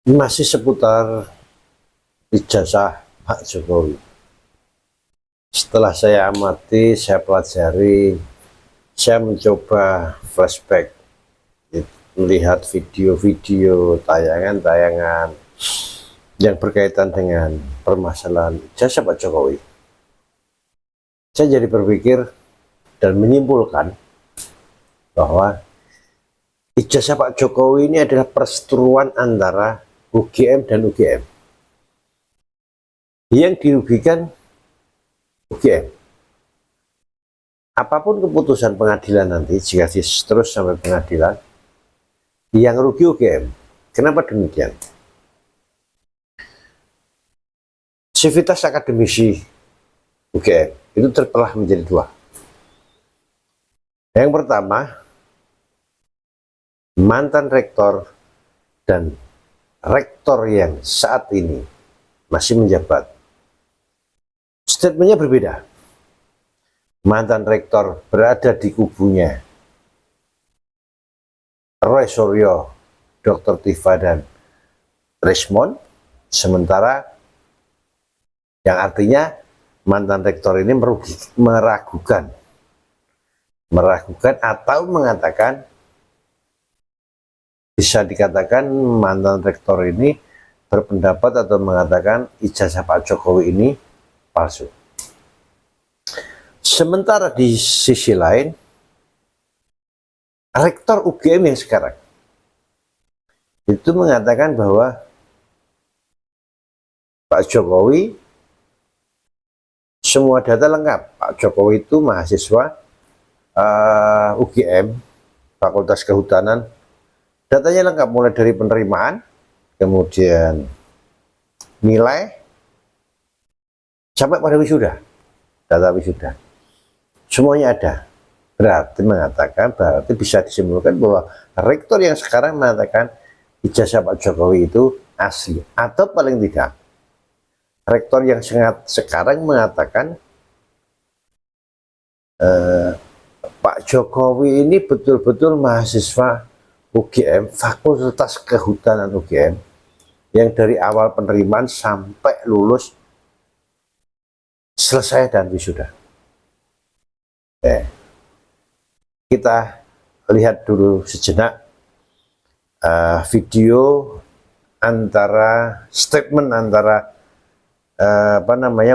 Masih seputar ijazah Pak Jokowi. Setelah saya amati, saya pelajari, saya mencoba flashback, melihat video-video, tayangan-tayangan yang berkaitan dengan permasalahan ijazah Pak Jokowi. Saya jadi berpikir dan menyimpulkan bahwa ijazah Pak Jokowi ini adalah perseteruan antara UGM dan UGM. Yang dirugikan UGM. Apapun keputusan pengadilan nanti, jika terus sampai pengadilan, yang rugi UGM. Kenapa demikian? Sivitas akademisi UGM itu terbelah menjadi dua. Yang pertama, mantan rektor dan rektor yang saat ini masih menjabat. Statementnya berbeda. Mantan rektor berada di kubunya Roy Suryo, Dr. Tifa dan Rismond, sementara yang artinya mantan rektor ini meragukan atau mengatakan, bisa dikatakan mantan rektor ini berpendapat atau mengatakan ijazah Pak Jokowi ini palsu. Sementara di sisi lain, rektor UGM yang sekarang itu mengatakan bahwa Pak Jokowi semua data lengkap. Pak Jokowi itu mahasiswa UGM, Fakultas Kehutanan. Datanya lengkap, mulai dari penerimaan, kemudian nilai, sampai pada wisuda, data wisuda. Semuanya ada. Berarti bisa disimpulkan bahwa rektor yang sekarang mengatakan ijazah Pak Jokowi itu asli. Atau paling tidak, rektor yang sekarang mengatakan Pak Jokowi ini betul-betul mahasiswa UGM, Fakultas Kehutanan UGM, yang dari awal penerimaan sampai lulus, selesai dan wisuda. Kita lihat dulu sejenak video statement antara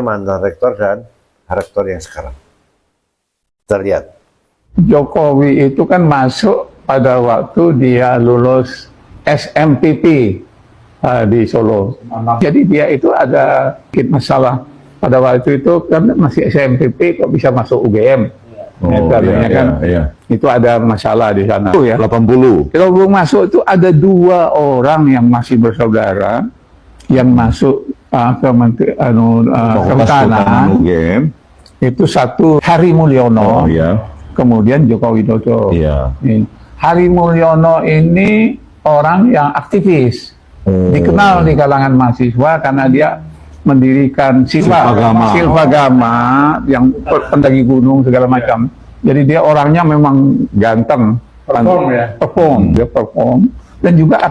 mantan rektor dan rektor yang sekarang. Kita lihat. Jokowi itu kan masuk pada waktu dia lulus SMPP di Solo. Jadi dia itu ada masalah pada waktu itu kan masih SMPP kok bisa masuk UGM. Itu ada masalah di sana. Ya. 80. Kalau belum masuk itu ada 2 orang yang masih bersaudara yang masuk ke Kehutanan UGM. Itu satu Hari Mulyono. Kemudian Joko Widodo. Hari Mulyono ini orang yang aktivis, dikenal di kalangan mahasiswa karena dia mendirikan Silvagama yang pendaki gunung segala macam. Jadi dia orangnya memang ganteng, dia perform, dan juga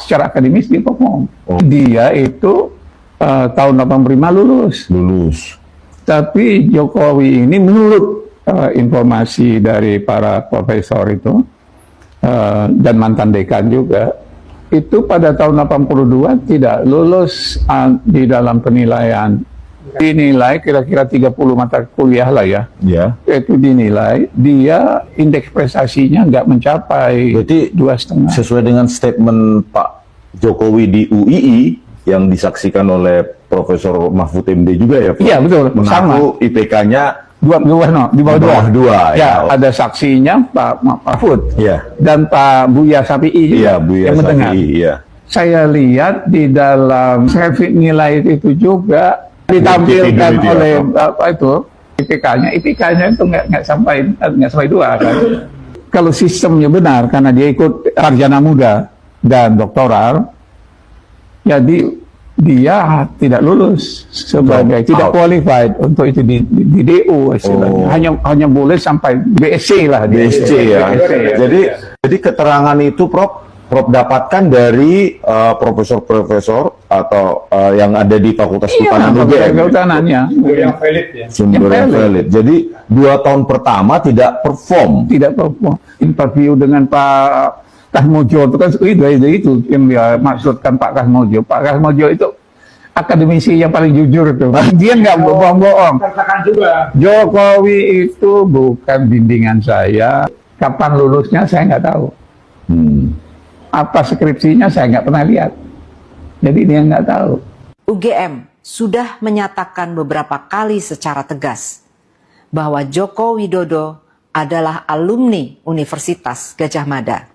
secara akademis dia perform. Dia itu tahun 85 lulus. Tapi Jokowi ini menurut informasi dari para profesor itu dan mantan dekan juga, itu pada tahun 82 tidak lulus di dalam penilaian. Dinilai kira-kira 30 mata kuliah lah ya. Itu dinilai, dia indeks prestasinya nggak mencapai. Jadi 2,5. Sesuai dengan statement Pak Jokowi di UII yang disaksikan oleh Profesor Mahfud MD juga ya Pak? Iya betul, mengaku IPK-nya di bawah 2. Ya, ada saksinya Pak Mahfud dan Pak Buya Shafi'i yang mendengar. Saya lihat di dalam nilai itu juga ditampilkan oleh IPK-nya itu nggak sampai 2 kan. Kalau sistemnya benar karena dia ikut sarjana muda dan doktoral, jadi dia tidak lulus sebagai tidak qualified untuk itu di DU istilahnya. Hanya boleh sampai BSc lah. BSc ya. Jadi keterangan itu Prof Prof dapatkan dari profesor-profesor atau yang ada di Fakultas Kehutanan UGM. Kehutanannya. Yang valid ya. Sumber yang valid. Jadi 2 tahun pertama tidak perform. Tidak perlu interview dengan Pak Kasmojo itu kan itu yang dia maksudkan Pak Kasmojo. Pak Kasmojo itu akademisi yang paling jujur itu. Dia nggak bohong-bohong. Katakan juga. Jokowi itu bukan bimbingan saya. Kapan lulusnya saya nggak tahu. Apa skripsinya saya nggak pernah lihat. Jadi dia nggak tahu. UGM sudah menyatakan beberapa kali secara tegas bahwa Joko Widodo adalah alumni Universitas Gadjah Mada.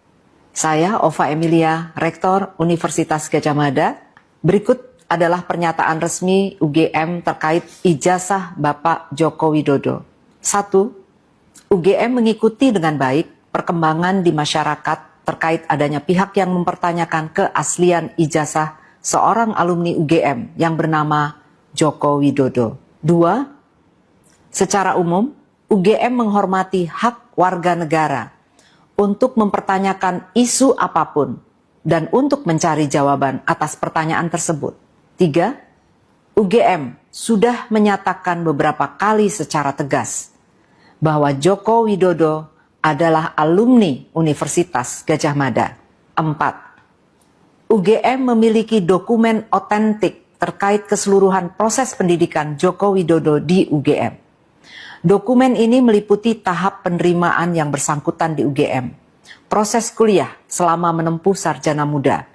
Saya, Ova Emilia, Rektor Universitas Gadjah Mada. Berikut adalah pernyataan resmi UGM terkait ijazah Bapak Joko Widodo. 1. UGM mengikuti dengan baik perkembangan di masyarakat terkait adanya pihak yang mempertanyakan keaslian ijazah seorang alumni UGM yang bernama Joko Widodo. 2. Secara umum, UGM menghormati hak warga negara untuk mempertanyakan isu apapun dan untuk mencari jawaban atas pertanyaan tersebut. 3. UGM sudah menyatakan beberapa kali secara tegas bahwa Joko Widodo adalah alumni Universitas Gadjah Mada. 4. UGM memiliki dokumen otentik terkait keseluruhan proses pendidikan Joko Widodo di UGM. Dokumen ini meliputi tahap penerimaan yang bersangkutan di UGM, proses kuliah selama menempuh sarjana muda,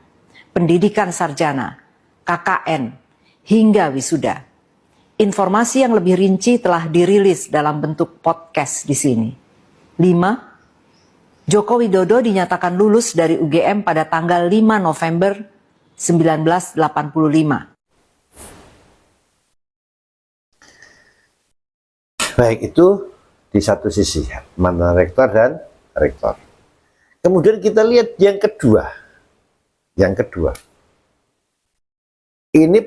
pendidikan sarjana, KKN, hingga wisuda. Informasi yang lebih rinci telah dirilis dalam bentuk podcast di sini. 5. Joko Widodo dinyatakan lulus dari UGM pada tanggal 5 November 1985. Baik, itu di satu sisi mantan rektor dan rektor. Kemudian kita lihat yang kedua. Yang kedua. Ini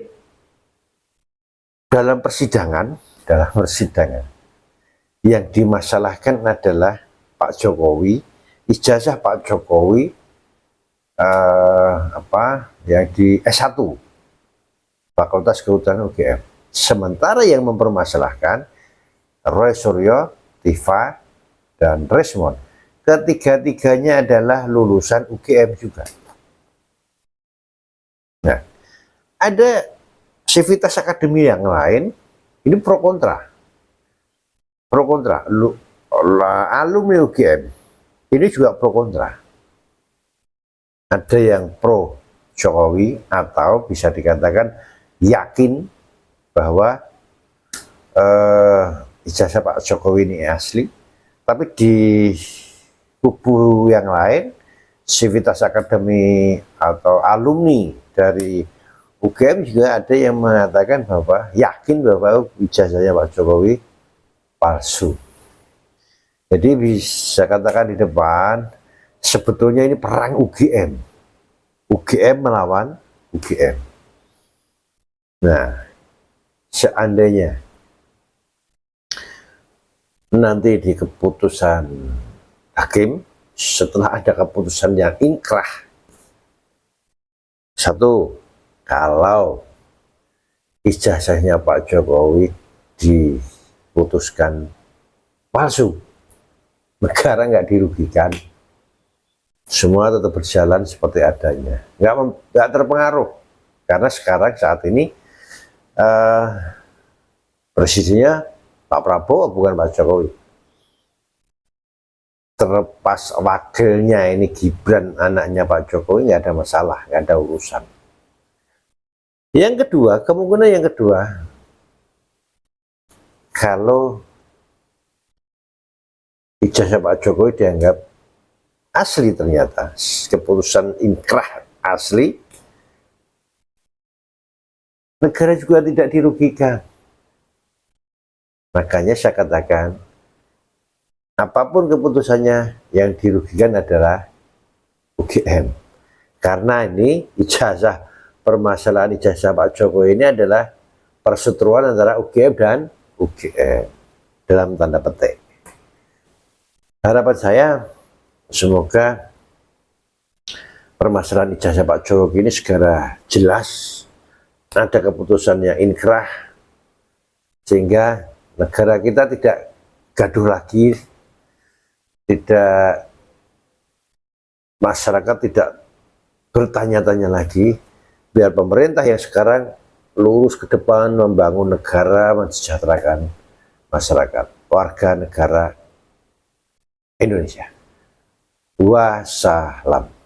dalam persidangan yang dimasalahkan adalah Pak Jokowi, ijazah Pak Jokowi yang di S1 Fakultas Kehutanan UGM. Sementara yang mempermasalahkan Roy Suryo, Tifa, dan Resmond. Ketiga-tiganya adalah lulusan UGM juga. Nah, ada sivitas akademi yang lain, ini pro kontra. Pro kontra, alumni UGM ini juga pro kontra. Ada yang pro Jokowi atau bisa dikatakan yakin bahwa ijazah Pak Jokowi ini asli, tapi di kubu yang lain, sivitas akademi atau alumni dari UGM juga ada yang mengatakan bahwa yakin bahwa ijazahnya Pak Jokowi palsu. Jadi bisa katakan di depan, sebetulnya ini perang UGM. UGM melawan UGM. Nah, seandainya nanti di keputusan hakim, setelah ada keputusan yang inkrah, satu, kalau ijazahnya Pak Jokowi diputuskan palsu, negara nggak dirugikan, semua tetap berjalan seperti adanya, nggak terpengaruh, karena sekarang saat ini presidennya Pak Prabowo bukan Pak Jokowi. Terlepas wakilnya ini Gibran, anaknya Pak Jokowi, nggak ada masalah, nggak ada urusan. Yang kedua, kemungkinan yang kedua, kalau ijazah Pak Jokowi dianggap asli, ternyata keputusan inkrah asli, negara juga tidak dirugikan. Makanya saya katakan, apapun keputusannya, yang dirugikan adalah UGM. Karena ini ijazah, permasalahan ijazah Pak Jokowi ini adalah perseteruan antara UGM dan UGM dalam tanda petik. Harapan saya semoga permasalahan ijazah Pak Jokowi ini segera jelas, ada keputusan yang inkrah, sehingga negara kita tidak gaduh lagi, tidak, masyarakat tidak bertanya-tanya lagi, biar pemerintah yang sekarang lurus ke depan membangun negara, mensejahterakan masyarakat, warga negara Indonesia. Wassalam.